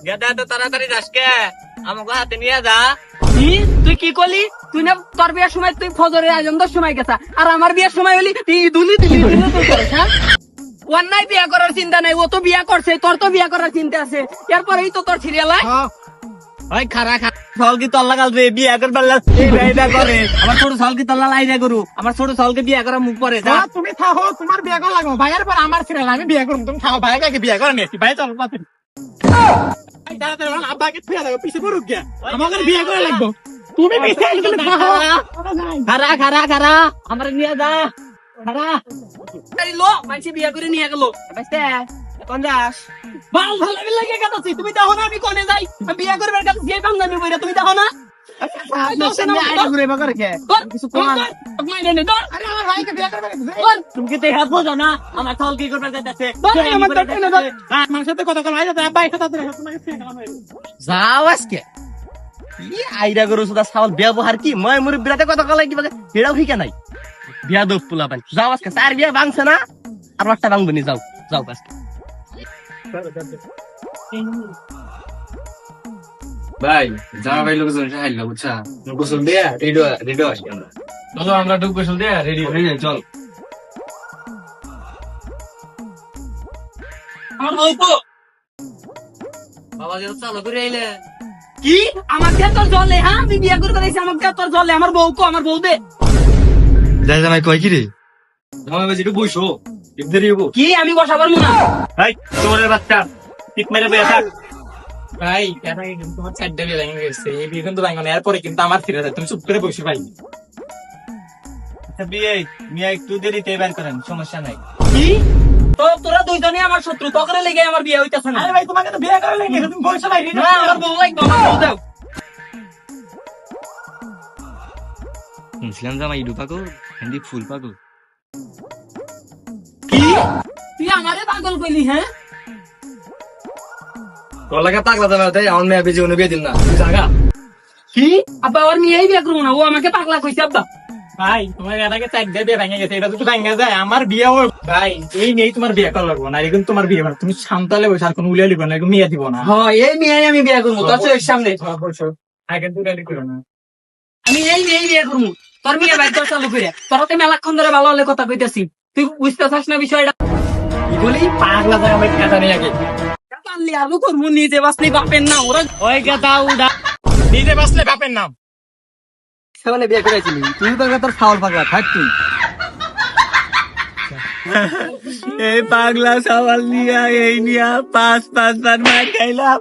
গেদা তো তাড়াতাড়ি যাসকে আমাকে হাতে নিয়ে যা। কি তুই কি করলি? তুই না তোর বিয়ের সময় তুই ফজরের আজানদার সময় গেছা, আর আমার বিয়ের সময় হলি দুলি ওর নাই বিয়া করার চিন্তা নাই, ও তো বিয়া করছে, তোর তো বিয়া করার চিন্তা আছে। এরপরেই তো তোর সিরিয়াল ওই খারা সল কি তল্লা কাল রে বিয়া করবার এইটা করে। আমার ছোট সল কি তল্লা লাইরা করু, আমার ছোট সলকে বিয়া করা মুখ পরে যা। তুমি থাকো, তোমার বিয়ে করা লাগবে ভাইয়ের পর আমার ছেলে আমি বিয়ে করবো, তুমি থাকো ভাইকে আগে বিয়ে করে নিয়েছি। ভাই চল আব্বাকে ফিরে দেবো, পিছিয়ে পড়ুক গিয়া, আমাকে বিয়ে করে লাগবো। তুমি খারা খারা খারা আমার নিয়ে যা। খারা লো মানসি বিয়া করে নিয়ে গেল। কোন যাস? ভাল ভালো লাগে কাটাচ্ছি, তুমি দেখো না আমি কোনে যাই, আমি বিয়া করবার কাছে গিয়ে বাংলামি বইরা, তুমি দেখো না? তুমি কি দেখা বোঝো না আমার সল কি করবার যাইতেছে? আমার সাথে কথা বলা যাবে, আব্বা এটা যাও আজকে কি আইরা গরু সুদা ছাগল ব্যবহার কি ময় মুড়ি বিরাতে কথা কলাই কি এটাও ঠিক নাই। বিয়া দোপ পোলা পান যাও আজকে, চার বিয়া ভাঙছে না আর একটা ভাঙবো নি, যাও যাও আজকে। ভাই জামা ভাই লোকজন হাইলা বুঝছা, গোসল দেয়া রেডি আসি আমরা। চলো আমরা ঢুক গোসল দেয়া রেডি হয়ে যাই, চল। আমার বউ তো বাবা যে চালু করে আইলে কি আমার দিয়ে তোর জলে? হ্যাঁ আমি বিয়া করে বেড়াইছি, আমার দিয়ে তোর জলে। আমার বউ কো, আমার বউ দে। যাই জামাই কয় কি রে, জামাই ভাই একটু বইসো, এদের হবো কি আমি বসা পারবো না? ভাই তোরে বাচ্চা টিপ মেরে বইয়া থাক। ভাই এটা কিন্তু তোমার চারটা বিয়ে ভেঙে গেছে, এই বিয়ে কিন্তু ভাঙবে না, এরপরে কিন্তু আমার ফিরে যায়, তুমি চুপ করে বসে ভাই। আচ্ছা বিয়ে মিয়া একটু দেরিতে বের করেন, সমস্যা নাই। কি তো তোরা দুইজনে আমার শত্রু, তকরে লেগে আমার বিয়ে হইতাছে না। আরে ভাই তোমাকে তো বিয়ে করে লেগে তুমি বসে ভাই। না আমার বউ লাগবে, আমার বউ দাও। শুনছিলাম জামাই ইডু পাগল, হিন্দি ফুল পাগল। কি তুই আমারে পাগল কইলি? হ্যাঁ তোর লাগে পাগলা জামা তাই আমার মেয়ে বেজে উনি বিয়ে দিন না, তুই জাগা। কি আব্বা ওর মেয়েই বিয়ে করবো না, ও আমাকে পাগলা কইছে। আব্বা ভাই তোমার এটাকে চারটা বিয়ে ভেঙে গেছে, এটা তো ভাঙে যায়, আমার বিয়ে ও ভাই এই নিয়েই তোমার বিয়ে করা লাগবো না, এখন তোমার বিয়ে মানে তুমি শান্তালে বসে আর কোনো উলিয়া লিখো না, মেয়ে দিব না। হ্যাঁ এই মেয়েই আমি বিয়ে করবো, তোর চোখের সামনে। বসো আগে তুই করো না। আমি এই মেয়েই বিয়ে করবো, তোর মেয়ে ভাই তোর চালু করে। তোর তো মেলাক্ষণ ধরে ভালো হলে কথা কইতেছি, তুই বুঝতে চাস না বিষয়টা? কি বলি পাগলা জায়গা ভাই কথা নেই আগে। পারলি আলু করবো, নিজে বাঁচলি বাপের না। ওরা ওই কথা উড়া নিজে বাঁচলে বাপের নাম। সেখানে বিয়ে করেছিলি তুই তো তোর ফাউল পাগলা থাক তুই। এই পাগলা সওয়াল নিয়া এই নিয়া পাঁচ মার খাইলাম।